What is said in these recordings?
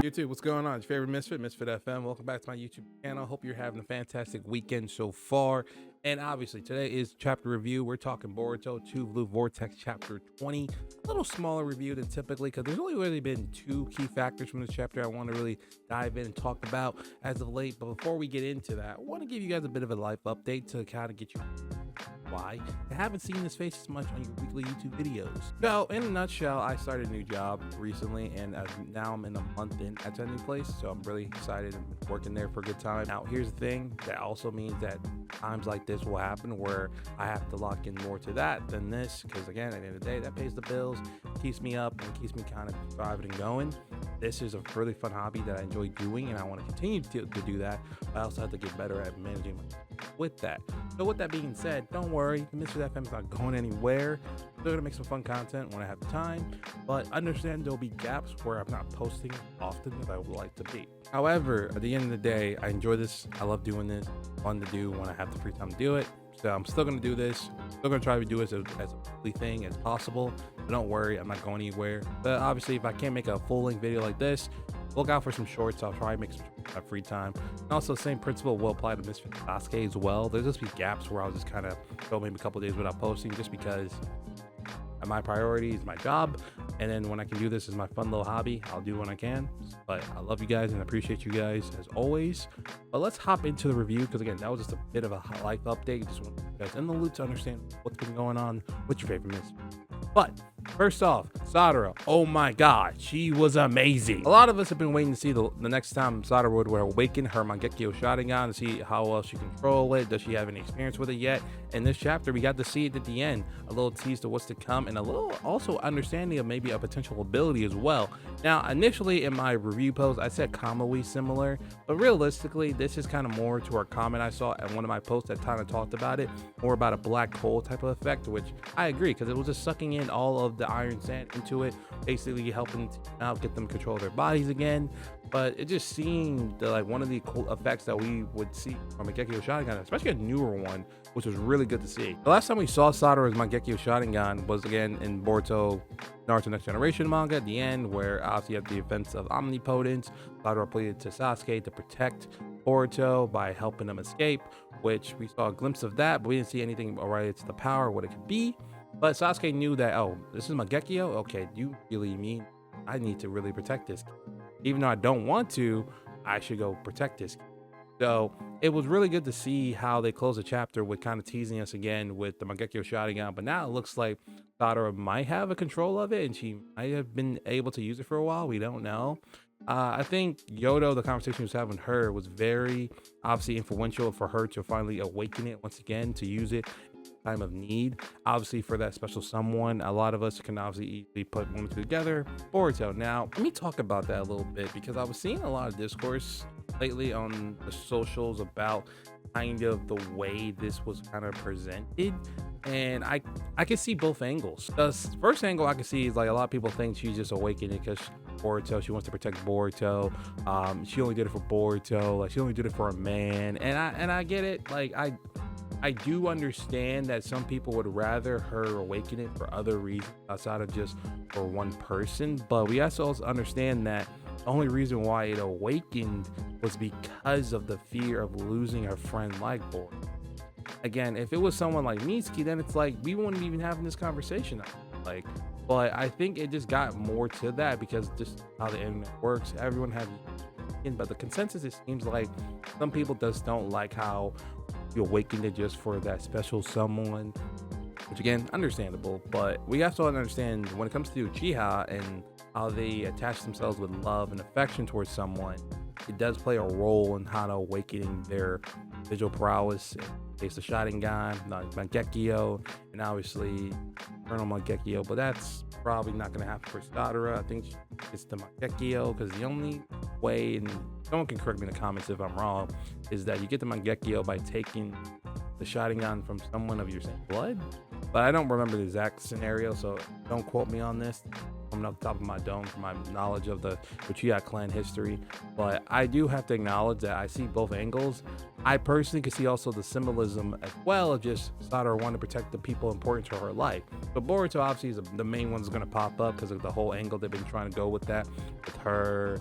YouTube, what's going on? It's your favorite Misfit, Misfit FM. Welcome back to my YouTube channel. Hope you're having a fantastic weekend so far. And obviously, today is chapter review. We're talking Boruto 2 Blue Vortex chapter 20. A little smaller review than typically because there's only really been two key factors from this chapter I want to really dive in and talk about as of late. But before we get into that, I want to give you guys a bit of a life update to kind of get you why I haven't seen this face as much on your weekly YouTube videos. So in a nutshell, I started a new job recently, and now I'm in a month in at a new place, so I'm really excited and working there for a good time. Now here's the thing, that also means that times like this will happen where I have to lock in more to that than this, because again, at the end of the day, that pays the bills, keeps me up, and keeps me kind of driving and going. This is a really fun hobby that I enjoy doing, and I want to continue to do that. I also have to get better at managing my with that. So with that being said, don't worry, Mr. FM is not going anywhere. They're gonna make some fun content when I have time, but understand there'll be gaps where I'm not posting often as I would like to be. However, at the end of the day, I enjoy this. I love doing this. Fun to do when I have the free time to do it. So I'm still gonna do this. Still gonna try to do this as a weekly thing as possible. But don't worry, I'm not going anywhere. But obviously, if I can't make a full-length video like this, look out for some shorts. I'll try to make some free time. And also, same principle will apply to Misfit Sasuke as well. There's just be gaps where I'll just kind of go maybe a couple days without posting, just because my priority is my job. And then when I can do this as my fun little hobby, I'll do when I can. But I love you guys and appreciate you guys as always. But let's hop into the review, because again, that was just a bit of a life update. Just want you guys in the loop to understand what's been going on with your favorite Misfit. But first off, Sarada, oh my god, she was amazing. A lot of us have been waiting to see the next time Sarada would awaken her Mangekyo Sharingan, to see how well she control it. Does she have any experience with it yet? In this chapter, we got to see it at the end, a little tease to what's to come, and a little also understanding of maybe a potential ability as well. Now, initially in my review post, I said Kamui similar, but realistically, this is kind of more to our comment I saw at one of my posts that kind of talked about it, more about a black hole type of effect, which I agree, because it was just sucking in all of the iron sand into it, basically helping to now get them control of their bodies again. But it just seemed like one of the cool effects that we would see from Mangekyo Sharingan, especially a newer one, which was really good to see. The last time we saw Sarada's Mangekyo Sharingan was again in Boruto Naruto Next Generation manga at the end, where obviously you have the events of Omnipotence. Sarada pleaded to Sasuke to protect Boruto by helping him escape, which we saw a glimpse of that, but we didn't see anything related to the power, what it could be. But Sasuke knew that, oh, this is Mangekyo? Okay, you really mean I need to really protect this. Even though I don't want to, I should go protect this. So it was really good to see how they closed the chapter with kind of teasing us again with the Mangekyo Sharingan. But now it looks like Sarada might have a control of it, and she might have been able to use it for a while. We don't know. I think Yodo, the conversation he was having with her, was very obviously influential for her to finally awaken it once again, to use it time of need. Obviously, for that special someone, a lot of us can obviously easily put one and two together. Boruto. Now, let me talk about that a little bit, because I was seeing a lot of discourse lately on the socials about kind of the way this was kind of presented, and I can see both angles. The first angle I can see is like a lot of people think she's just awakening because Boruto, she wants to protect Boruto. She only did it for Boruto, like she only did it for a man, and I get it. Like I do understand that some people would rather her awaken it for other reasons outside of just for one person, but we also understand that the only reason why it awakened was because of the fear of losing her friend like Boruto. Again, if it was someone like Mitsuki, then it's like we wouldn't even having this conversation. Like, but I think it just got more to that because just how the internet works. Everyone has, but the consensus, it seems like some people just don't like how you awakened it just for that special someone, which again, understandable. But we also understand when it comes to Uchiha and how they attach themselves with love and affection towards someone, it does play a role in how to awakening their visual prowess. It's the Sharingan, Mangekyo, and obviously Eternal Mangekyo, but that's probably not going to happen for Sarada. I think it's the Mangekyo, because the only way, and someone can correct me in the comments if I'm wrong, is that you get the Mangekyo by taking the Sharingan from someone of your same blood. But I don't remember the exact scenario, so don't quote me on this. I'm off the top of my dome from my knowledge of the Uchiha clan history, but I do have to acknowledge that I see both angles. I personally can see also the symbolism as well of just Sarada wanting to protect the people important to her life. But Boruto obviously is the main one that's going to pop up because of the whole angle they've been trying to go with that, with her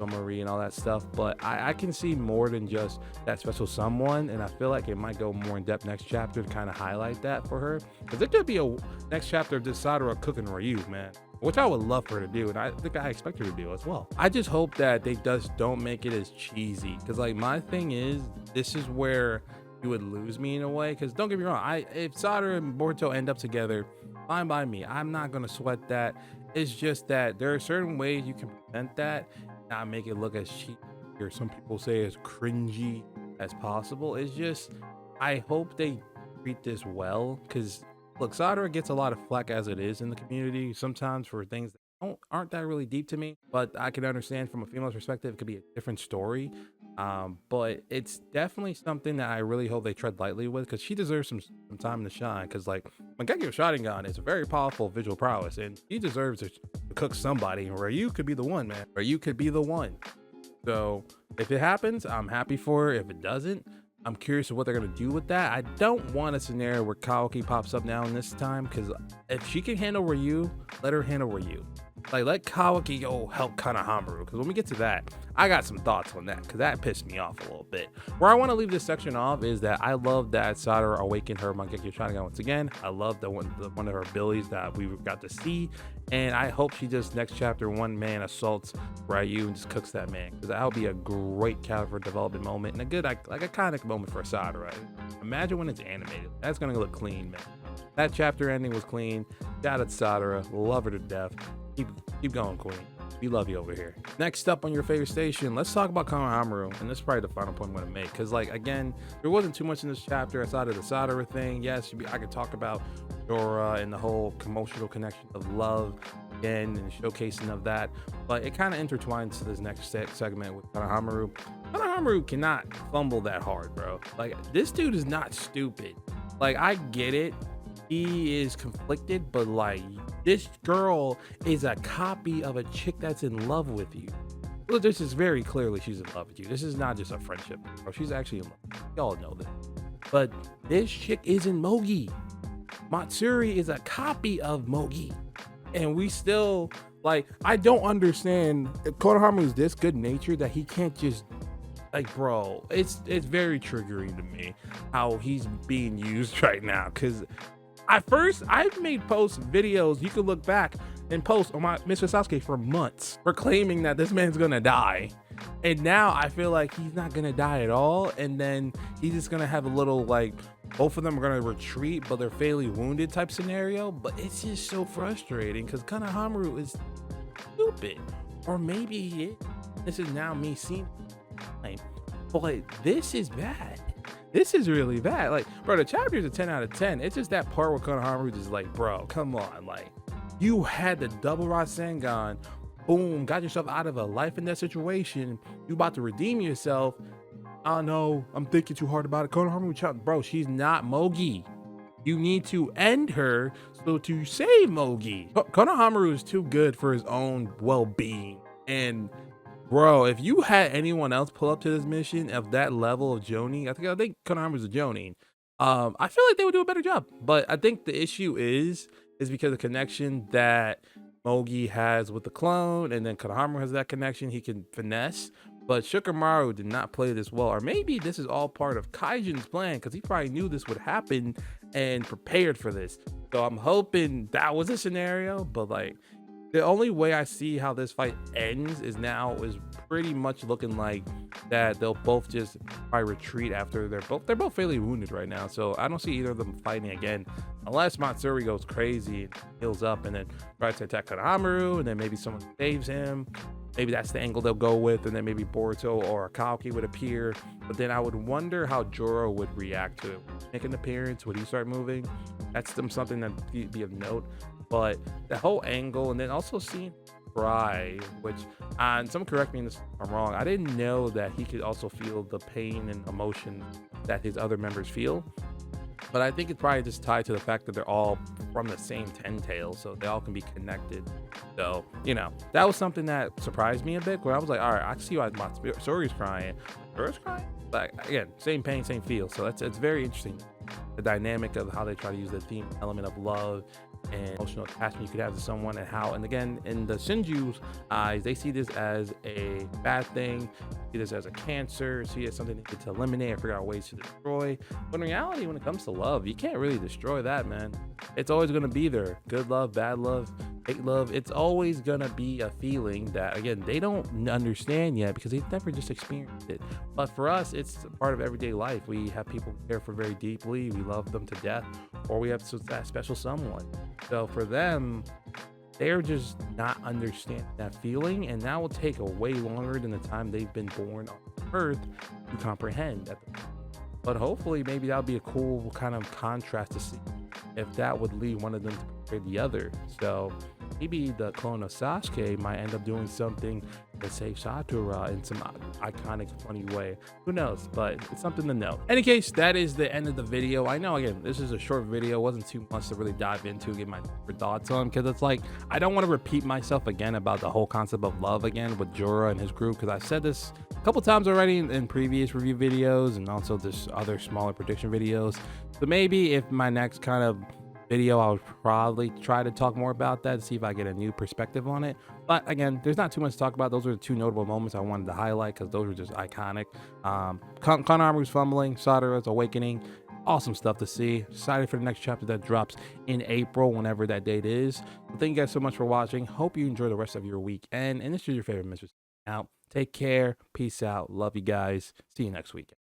Marie and all that stuff, but I can see more than just that special someone, and I feel like it might go more in depth next chapter to kind of highlight that for her, because there could be a next chapter of this Sarada cooking Ryu, man, which I would love for her to do, and I think I expect her to do as well. I just hope that they just don't make it as cheesy, because like my thing is, this is where you would lose me in a way, because don't get me wrong, if Sarada and Boruto end up together, fine by me, I'm not gonna sweat that. It's just that there are certain ways you can prevent that, not make it look as cheap, or some people say as cringy as possible. It's just, I hope they treat this well, because look, Sarada gets a lot of flack as it is in the community sometimes for things that aren't that really deep to me, but I can understand from a female's perspective it could be a different story. But it's definitely something that I really hope they tread lightly with, because she deserves some time to shine, because like Mangekyo Sharingan is a very powerful visual prowess, and he deserves to cook somebody, and Ryu could be the one, man. Ryu could be the one. So if it happens, I'm happy for her. If it doesn't, I'm curious of what they're gonna do with that. I don't want a scenario where Kawaki pops up now in this time, because if she can handle Ryu, let her handle Ryu. Like, let Kawaki go help Konohamaru, because when we get to that, I got some thoughts on that, because that pissed me off a little bit. Where I want to leave this section off is that I love that Sarada awakened her Mangekyo Sharingan once again. I love the one of her abilities that we got to see, and I hope she just next chapter one man assaults Ryu and just cooks that man, because that would be a great character development moment and a good like iconic moment for Sarada. Right? Imagine when it's animated. That's gonna look clean, man. That chapter ending was clean. Shout out to Sarada, love her to death. Keep going, queen. We love you over here. Next up on your favorite station, let's talk about Konohamaru, and this is probably the final point I'm going to make, because like again, there wasn't too much in this chapter outside of the Sarada thing. Yes, I could talk about Dora and the whole emotional connection of love again and showcasing of that, but it kind of intertwines to this next segment with Konohamaru. Konohamaru cannot fumble that hard, bro. Like, this dude is not stupid. Like, I get it, he is conflicted, but like, this girl is a copy of a chick that's in love with you. Well, this is very clearly she's in love with you. This is not just a friendship, bro. She's actually in love. Y'all know that. But this chick isn't Mogi. Matsuri is a copy of Mogi. And we still, like, I don't understand. Konohamaru is this good natured that he can't just, like, bro, it's very triggering to me how he's being used right now. Because at first, I've made videos, you can look back and post on my Mr. Sasuke for months for claiming that this man's gonna die. And now I feel like he's not gonna die at all. And then he's just gonna have a little, like, both of them are gonna retreat, but they're fatally wounded type scenario. But it's just so frustrating because Konohamaru is stupid. Or maybe he is. This is now me seeing it. But this is bad. This is really bad. Like, bro, the chapter is a 10 out of 10. It's just that part where Konohamaru is like, bro, come on. Like, you had the double Rasengan. Boom, got yourself out of a life and death situation. You about to redeem yourself. Oh no, I'm thinking too hard about it. Konohamaru, bro, she's not Mogi. You need to end her so to save Mogi. Konohamaru is too good for his own well-being. And bro, if you had anyone else pull up to this mission of that level of Jonin, I think Konohamaru's a Jonin. I feel like they would do a better job. But I think the issue is because of the connection that Mogi has with the clone, and then Konohamaru has that connection he can finesse. But Shikamaru did not play this well, or maybe this is all part of Kaijin's plan, because he probably knew this would happen and prepared for this. So I'm hoping that was a scenario, but like, the only way I see how this fight ends is pretty much looking like that they'll both just probably retreat after they're both fairly wounded right now. So I don't see either of them fighting again unless Matsuri goes crazy and heals up and then tries to attack Konohamaru, and then maybe someone saves him. Maybe that's the angle they'll go with, and then maybe Boruto or Kawaki would appear. But then I would wonder how Joro would react to it. Make an appearance, would he start moving? That's something that would be of note. But the whole angle, and then also seeing cry, which, and someone correct me if I'm wrong, I didn't know that he could also feel the pain and emotion that his other members feel. But I think it's probably just tied to the fact that they're all from the same 10 tails, so they all can be connected. So, you know, that was something that surprised me a bit, where I was like, all right, I see why Matsuri's crying. Joro's crying? But again, same pain, same feel. So it's very interesting, the dynamic of how they try to use the theme element of love and emotional attachment you could have to someone, and how, and again, in the Shinju's eyes, they see this as a bad thing, see this as a cancer, see it as something they need to eliminate or figure out ways to destroy. But in reality, when it comes to love, you can't really destroy that, man. It's always going to be there. Good love, bad love, hate love. It's always going to be a feeling that, again, they don't understand yet because they've never just experienced it. But for us, it's a part of everyday life. We have people we care for very deeply. We love them to death, or we have that special someone. So for them, they're just not understanding that feeling, and that will take a way longer than the time they've been born on Earth to comprehend. But hopefully, maybe that would be a cool kind of contrast to see if that would lead one of them to betray the other. So maybe the clone of Sasuke might end up doing something to save Sakura in some iconic, funny way. Who knows? But it's something to know. Any case, that is the end of the video. I know, again, this is a short video. It wasn't too much to really dive into, get my thoughts on, because it's like, I don't want to repeat myself again about the whole concept of love again with Jorah and his group, because I've said this a couple times already in previous review videos and also just other smaller prediction videos. So maybe if my next kind of video, I would probably try to talk more about that to see if I get a new perspective on it. But again, there's not too much to talk about. Those are the two notable moments I wanted to highlight because those were just iconic. Konohamaru's Fumbling, Sarada's Awakening, awesome stuff to see. Excited for the next chapter that drops in April, whenever that date is. So thank you guys so much for watching. Hope you enjoy the rest of your weekend, and this is your favorite mistress out. Take care, peace out, love you guys, see you next weekend.